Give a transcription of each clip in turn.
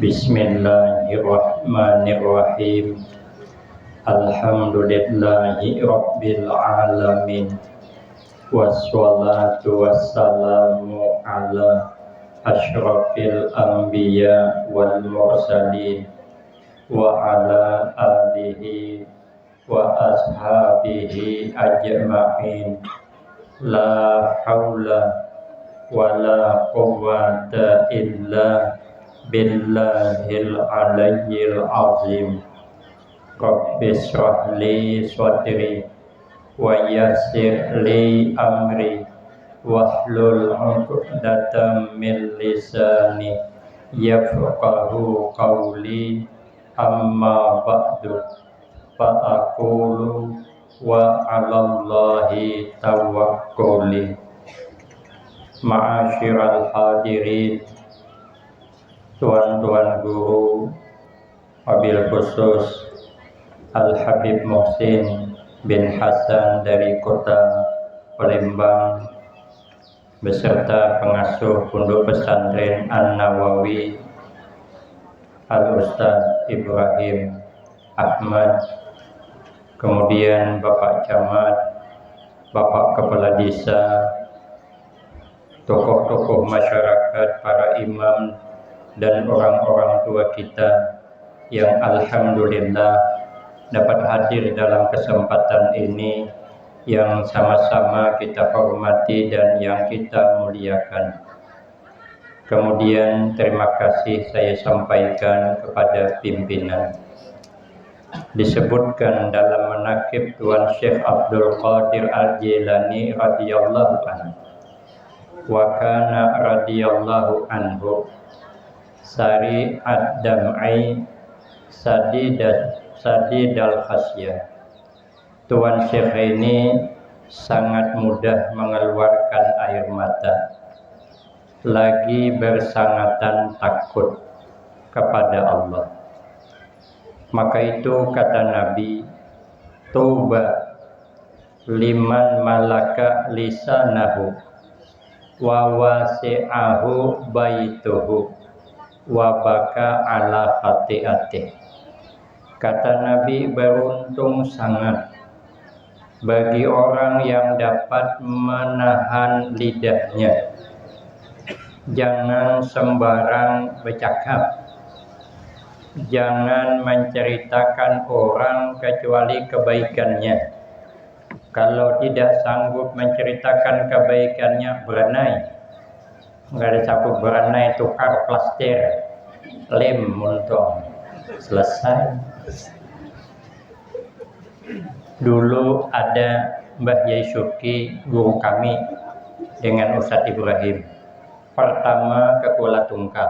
Bismillahirrahmanirrahim. Alhamdulillahi rabbil alamin. Wassalatu wassalamu ala asyrafil anbiya wal mursalin wa ala alihi wa ashabihi ajma'in. La haula wa la quwwata illa billahil aliyyil azim. Rabbi shrah li sadri wa yassir li amri wahlul 'uqdatam min lisani yafqahu qawli. Amma ba'du, fa aqulu wa 'alallahi tawakkuli. Ma'asyiral hadirin, tuan-tuan guru, wabil khusus Al-Habib Muhsin bin Hasan dari kota Palembang beserta pengasuh Pondok Pesantren An-Nawawi Al-Ustaz Ibrahim Ahmad, kemudian Bapak Camat, Bapak Kepala Desa, tokoh-tokoh masyarakat, para imam dan orang-orang tua kita yang alhamdulillah dapat hadir dalam kesempatan ini yang sama-sama kita hormati dan yang kita muliakan. Kemudian terima kasih saya sampaikan kepada pimpinan. Disebutkan dalam manaqib Tuan Syekh Abdul Qadir Al-Jilani radhiyallahu anhu, wa kana radhiyallahu anhu sari'ad dam'i sadidal khasyah. Tuan Syekh ini sangat mudah mengeluarkan air mata, lagi bersangatan takut kepada Allah. Maka itu kata Nabi, tuba liman malaka lisanahu wa wasi'ahu baituhu wa baka ala khati'atih. Kata Nabi, beruntung sangat bagi orang yang dapat menahan lidahnya, jangan sembarang bercakap, jangan menceritakan orang kecuali kebaikannya. Kalau tidak sanggup menceritakan kebaikannya, beranai. Nggak ada sapu beranai, tukar plaster, lem, muntong, selesai. Dulu ada Mbah Yai Syuki, guru kami, dengan Ustadz Ibrahim. Pertama ke Kuala Tungkal,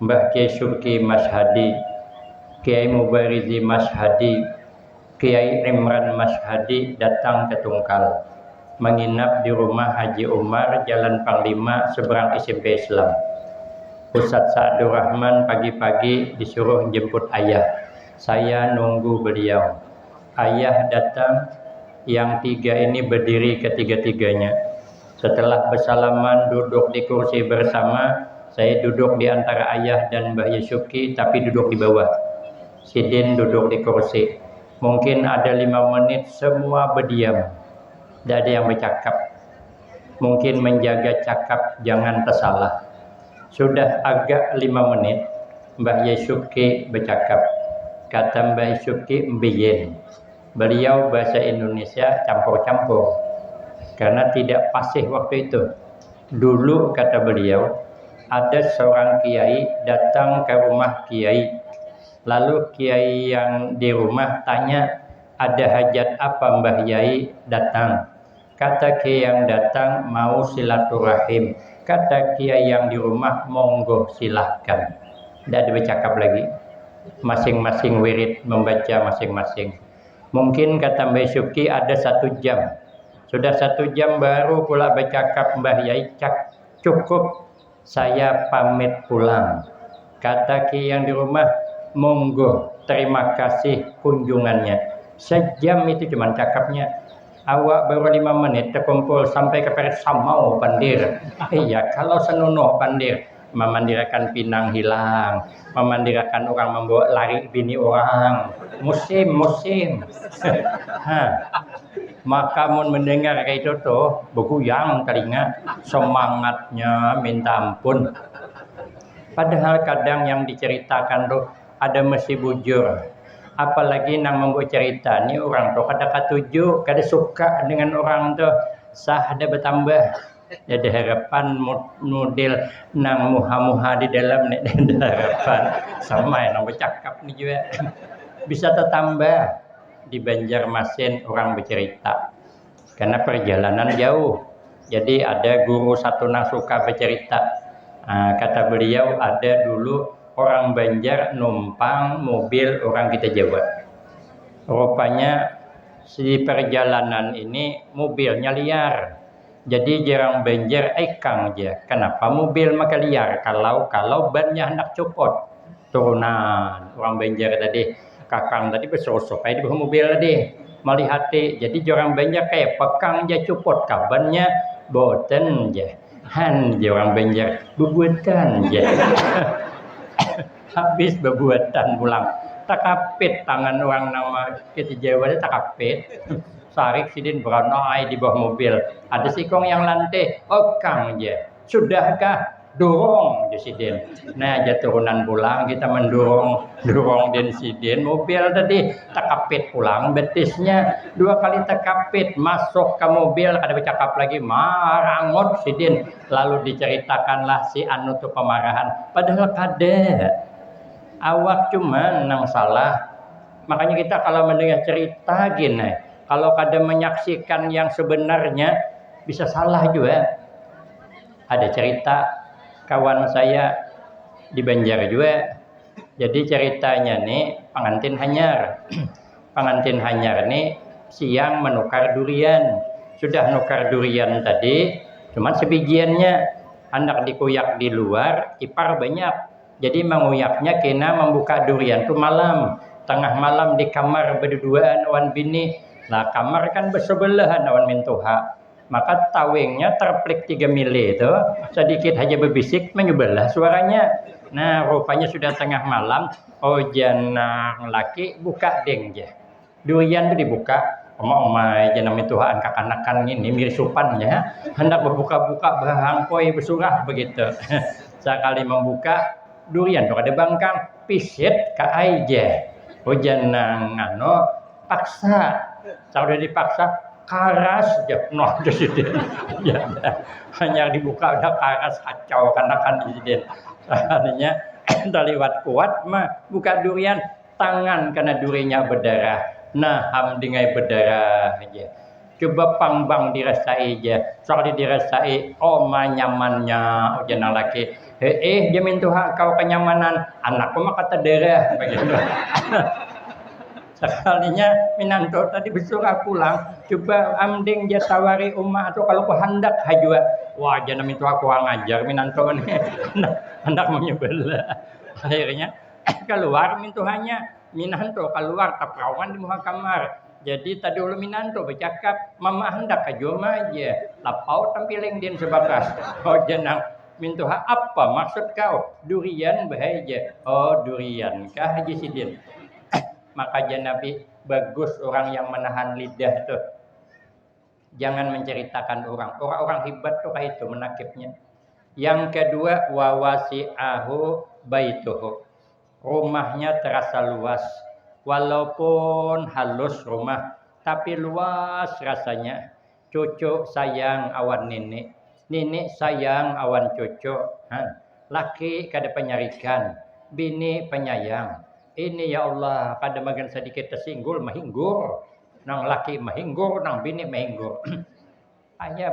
Mbah Kiai Syuki Mashhadi, Kiai Mubarizi Mashhadi, Kiai Imran Mashhadi datang ke Tungkal, menginap di rumah Haji Umar, Jalan Panglima, seberang SMP Islam. Ustadz Sa'adur Rahman pagi-pagi disuruh jemput ayah. Saya nunggu beliau. Ayah datang, yang tiga ini berdiri ketiga-tiganya. Setelah bersalaman duduk di kursi bersama, saya duduk di antara ayah dan Mbah Yusuki, tapi duduk di bawah. Sidin duduk di kursi. Mungkin ada 5 menit semua berdiam, tidak ada yang bercakap. Mungkin menjaga cakap jangan tersalah. Sudah agak 5 menit, Mbah Yusuki bercakap. Kata Mbah Yusuki, mbiyen. Beliau bahasa Indonesia campur-campur, karena tidak fasih waktu itu. Dulu kata beliau, ada seorang kiai datang ke rumah kiai. Lalu kiai yang di rumah tanya, ada hajat apa Mbah Yai datang? Kata kiai yang datang, mau silaturahim. Kata kiai yang di rumah, monggo silahkan. Tidak ada bercakap lagi. Masing-masing wirid membaca masing-masing. Mungkin kata Mbah Syuki ada 1 jam. Sudah 1 jam baru pula bercakap Mbah Yai, cukup saya pamit pulang. Kata kiai yang di rumah, monggo, terima kasih kunjungannya. Sejam itu cuma cakapnya. Awak baru 5 menit terkumpul sampai ke Perit Samau Pandir. Iya, kalau senonoh Pandir, memandirakan pinang hilang, memandirakan orang membawa lari bini orang. Musim. Maka mun mendengar kayak itu tuh bergoyang telinga, semangatnya minta ampun. Padahal kadang yang diceritakan tuh ada mesti bujur. Apalagi nang membuat cerita ni orang tuh kada katuju, kada suka dengan orang tuh, sah ada bertambah. Ada harapan model nang muha-muha di dalam ni ada harapan sama yang bercakap ni juga bisa tertambah. Di Banjarmasin orang bercerita karena perjalanan jauh, jadi ada guru satu nang suka bercerita. Kata beliau, ada dulu orang Banjar numpang mobil orang kita Jawa. Rupanya di perjalanan ini mobilnya liar. Jadi jarang Banjar Kang aja. Kenapa mobil maka liar? Kalau bannya hendak copot. Turunan orang Banjar tadi, kakang tadi bersosok di bawah mobil tadi. Melihat jadi jarang Banjar kayak pekang aja copot kabannya boten aja. Han orang Banjar bebuatan aja. Habis bebuatan pulang. Takapit tangan orang nama kita Jawa itu takapit. Sarik sidin beranai di bawah mobil. Ada sikong yang lantai. Kang aja. Sudahkah? Dorong je sidin. Nah, aja turunan pulang kita mendorong den sidin mobil tadi takapit pulang betisnya 2 kali takapit masuk ke mobil kada bercakap lagi marangot sidin, lalu diceritakanlah si anu tu pemarahan padahal kada awak cuma nang salah. Makanya kita kalau mendengar cerita gini, kalau kada menyaksikan yang sebenarnya bisa salah juga. Ada cerita kawan saya di Banjar juga. Jadi ceritanya nih pengantin hanyar. Pengantin hanyar nih siang menukar durian. Sudah nukar durian tadi, cuman sebijiannya hendak dikuyak di luar, ipar banyak. Jadi menguyaknya kena membuka durian tuh malam. Tengah malam di kamar berduaan awan bini. Nah kamar kan bersebelahan awan mintuha. Maka tawengnya terplik 3 mili itu sedikit aja berbisik menyebelah suaranya. Nah rupanya sudah tengah malam, janang laki buka deng je. Durian itu dibuka, omai janam Tuhan kakanakan ini mirsupannya hendak berbuka-buka bahangkoi bersurah begitu. Sekali membuka durian tuh ada bangkang pisit ke aja. Janang paksa. Sudah dipaksa karas aja noh presiden ya hanya dibuka udah karas kacau kanakan presiden artinya terliwat kuat mah buka durian tangan karena durinya berdarah nah hamdingai berdarah aja coba pangbang dirasai aja soalnya dirasai nyamannya jangan laki jamin Tuhan kau kenyamanan anakku mah kata darah begitu. Sekalinya Minanto tadi bersurah pulang, coba amding dia tawari umah atau kalau ku hendak hajua, wah jangan minta aku ngajar Minanto nih, hendak menyebelah. Akhirnya keluar mintuhannya Minanto keluar taprawan di muka kamar. Jadi tadi ulu Minanto bercakap, mama hendak hajua aja, lapau tampiling din sebatas. Jangan mintuha apa maksud kau? Durian bahaya. Durian kah Haji Sidin? Makanya Nabi bagus orang yang menahan lidah tuh. Jangan menceritakan orang hebat tuh kayak itu menakibnya. Yang kedua wawasi'ahu baituhu. Rumahnya terasa luas. Walaupun halus rumah, tapi luas rasanya. Cucu sayang awan nenek, nenek sayang awan cucu. Laki kada penyarikan, bini penyayang. Ini ya Allah, kada magan sedikit tersinggul mahinggur. Nang laki mahinggur, nang bini mahinggur. Ayah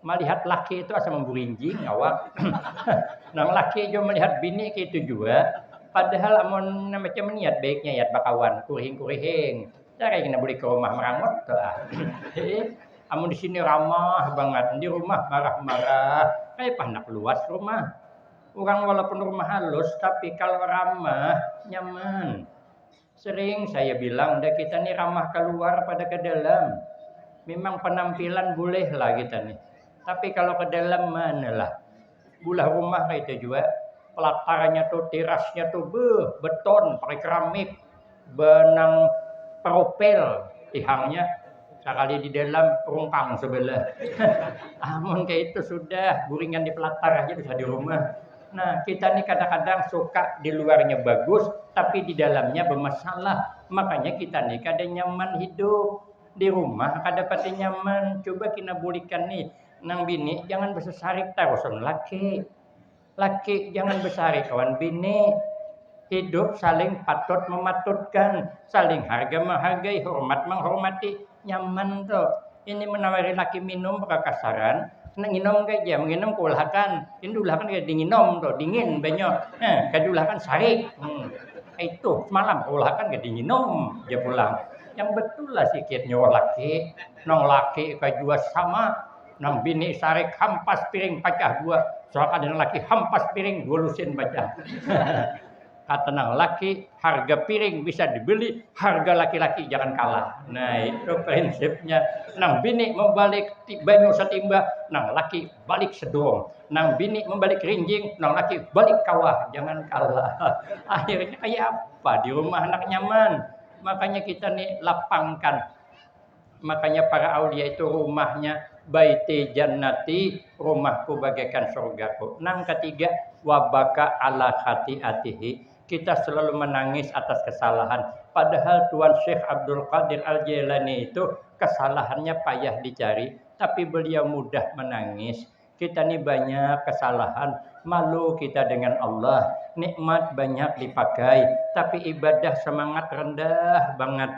melihat laki itu asa memburinjing awak. Nang laki juga melihat bini itu juga. Padahal amun macam niat baiknya ya bakawan kurihing. Cara kena beli ke rumah merangot tuh. Amun di sini ramah banget, di rumah marah-marah. Kayak panak luas rumah. Orang walaupun rumah halus, tapi kalau ramah, nyaman. Sering saya bilang, kita nih ramah keluar pada ke dalam. Memang penampilan bolehlah kita nih. Tapi kalau ke dalam manalah. Bulah rumah itu juga pelatarannya tuh, terasnya tuh beton pakai keramik, benang propel tihangnya sekali di dalam rungkang sebelah. Amun kayak itu sudah guringan di pelatar aja bisa di rumah. Nah, kita nih kadang-kadang suka di luarnya bagus, tapi di dalamnya bermasalah. Makanya kita nih kadang nyaman hidup di rumah, kada pati nyaman. Coba kita burikan nih, nang bini jangan bersesarik tarusan laki. Laki jangan bersesarik kawan bini. Hidup saling patut mematutkan, saling harga menghargai, hormat menghormati, nyaman tuh. Ini menawari laki minum berkasaran, nak minum kayak menginum kulhakan, ini dulakan kayak dinginom tuh, dingin banyak, kadulakan sarik, itu semalam kulhakan kayak dinginom, dia pulang. Yang betul lah sikit nyawa laki, nong laki kayak juga sama, nang bini sarik hampas piring pecah dua, soalnya ada laki hampas piring dua lusin baca. Kata nang laki, harga piring bisa dibeli, harga laki-laki jangan kalah. Nah itu prinsipnya. Nang bini membalik banyu setimba, nang laki balik sedong. Nang bini membalik rinjing, nang laki balik kawah, jangan kalah. Akhirnya kayak apa? Di rumah anak nyaman. Makanya kita nih lapangkan. Makanya para aulia itu rumahnya baiti jannati, rumahku bagaikan surgaku. Nang ketiga, wabaka ala khati'atihi. Kita selalu menangis atas kesalahan. Padahal Tuan Syekh Abdul Qadir Al-Jailani itu kesalahannya payah dicari. Tapi beliau mudah menangis. Kita ini banyak kesalahan. Malu kita dengan Allah. Nikmat banyak dipakai. Tapi ibadah semangat rendah banget.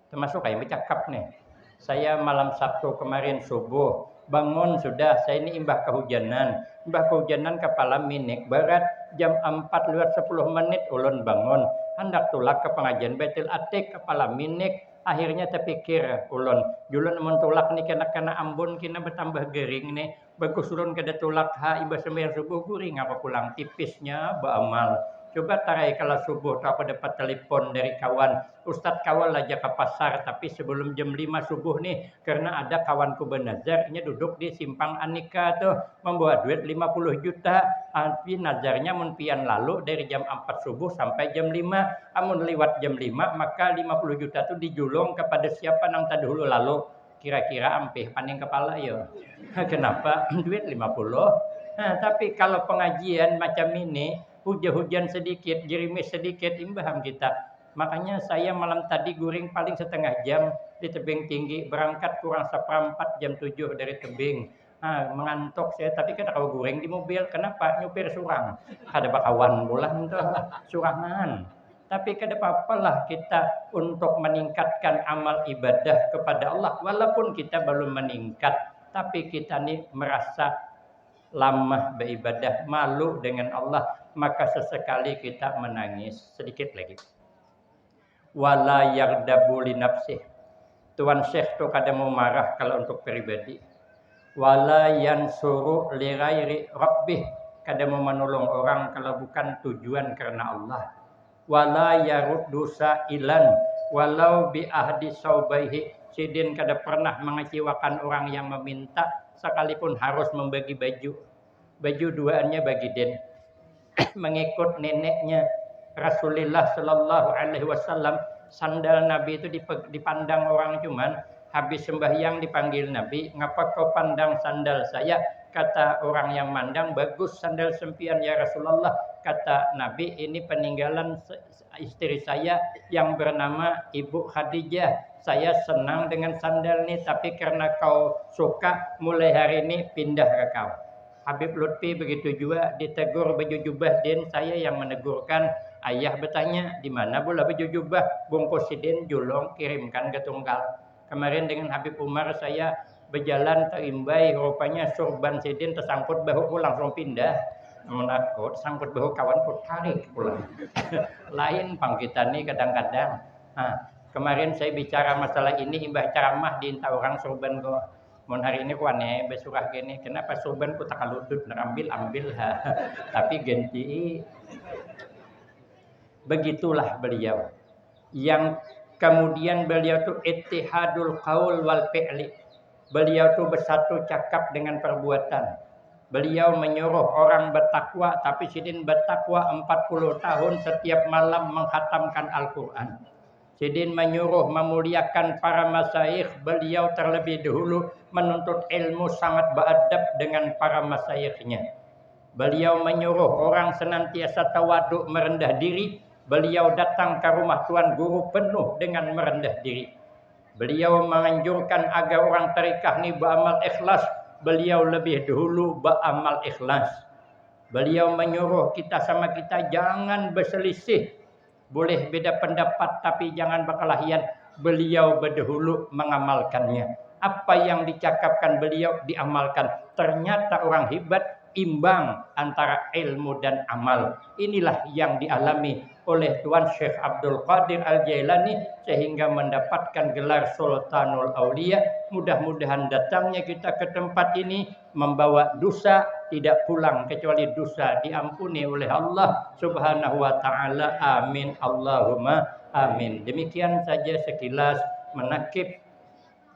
Termasuk kayak bercakap nih. Saya malam Sabtu kemarin subuh. Bangun sudah, saya ini imbah kehujanan. Imbah kehujanan kepala minik barat. Jam 4 lewat 10 menit ulun bangun. Hendak tulak ke pengajian Baitul Atik kepala minik. Akhirnya terpikir ulun. Julun mentulak nih kena ambon kena bertambah gering nih. Bagus ulun kada tulak ibah sembahyang subuh guring apa pulang tipisnya beramal. Coba tarai kalau subuh tu aku dapat telepon dari kawan. Ustadz kawan aja ke pasar tapi sebelum jam 5 subuh nih. Karena ada kawanku bernazar. Ini duduk di simpang Anika tuh. Membawa duit 50 juta. Tapi nazarnya munpian lalu dari jam 4 subuh sampai jam 5. Amun lewat jam 5 maka 50 juta tuh dijulung kepada siapa nang tadi dulu lalu. Kira-kira ampih paning kepala ya. Kenapa? Duit 50. Nah, tapi kalau pengajian macam ini. Hujan-hujan sedikit, gerimis sedikit, imbaham kita. Makanya saya malam tadi guring paling setengah jam di tebing tinggi. Berangkat kurang seperempat jam 7 dari tebing. Mengantuk saya, tapi kita kalau guring di mobil. Kenapa? Nyupir surang. Ada bakawan bulan tuh, surangan. Tapi kada apa-apalah kita untuk meningkatkan amal ibadah kepada Allah. Walaupun kita belum meningkat, tapi kita nih merasa lamah beribadah, malu dengan Allah. Maka sesekali kita menangis sedikit lagi. Wala yardabu li nafsih. Tuan Syekh tu kadang mau marah kalau untuk pribadi. Wala yansuru li ghairi rabbih. Kadang mau menolong orang kalau bukan tujuan karena Allah. Wala yaruddu sa'ilan walau bi ahdi saubaihi. Sidin kada pernah mengecewakan orang yang meminta sekalipun harus membagi baju. Baju duaannya bagi den. Mengikut neneknya Rasulullah Sallallahu Alaihi Wasallam, sandal Nabi itu dipandang orang cuman habis sembahyang dipanggil Nabi, ngapa kau pandang sandal saya? Kata orang yang mandang, bagus sandal sempian ya Rasulullah. Kata Nabi, ini peninggalan istri saya yang bernama Ibu Khadijah. Saya senang dengan sandal ini, tapi karena kau suka, mulai hari ini pindah ke kau. Habib Lutfi begitu juga ditegur baju jubah din, saya yang menegurkan. Ayah bertanya, di mana bola baju jubah? Bungkus sidin julung kirimkan ke Tunggal. Kemarin dengan Habib Umar saya berjalan terimbai, rupanya surban sidin tersangkut bahu langsung pindah. Menakut sangkut bahu kawan pun tarik pulang. Lain pang kita nih kadang-kadang. Kemarin saya bicara masalah ini, imbah ceramah di orang surban kok. Mon hari ini ku aneh besurah gini, kenapa surban ku tak kaludut ambil tapi ganti. Begitulah beliau yang Kemudian beliau itu ittihadul qaul wal fi'li. Beliau itu bersatu cakap dengan perbuatan. Beliau menyuruh orang bertakwa, tapi Sidin bertakwa 40 tahun setiap malam menghatamkan Al-Quran. Sidin menyuruh memuliakan para masyayikh. Beliau terlebih dahulu menuntut ilmu, sangat beradab dengan para masyayikhnya. Beliau menyuruh orang senantiasa tawaduk, merendah diri. Beliau datang ke rumah tuan guru penuh dengan merendah diri. Beliau menganjurkan agar orang tarikah ini beramal ikhlas. Beliau lebih dahulu beramal ikhlas. Beliau menyuruh kita sama kita jangan berselisih. Boleh beda pendapat tapi jangan berkelahian. Beliau berdahulu mengamalkannya. Apa yang dicakapkan beliau diamalkan. Ternyata orang hebat imbang antara ilmu dan amal. Inilah yang dialami oleh Tuan Syekh Abdul Qadir Al-Jailani sehingga mendapatkan gelar Sultanul Aulia. Mudah-mudahan datangnya kita ke tempat ini membawa dosa, tidak pulang kecuali dosa diampuni oleh Allah Subhanahu wa taala. Amin Allahumma amin. Demikian saja sekilas menakib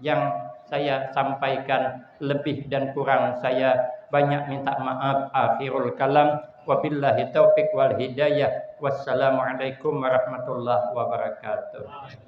yang saya sampaikan, lebih dan kurang saya banyak minta maaf. Akhirul kalam, wabillahi taufiq wal hidayah. Wassalamualaikum warahmatullahi wabarakatuh.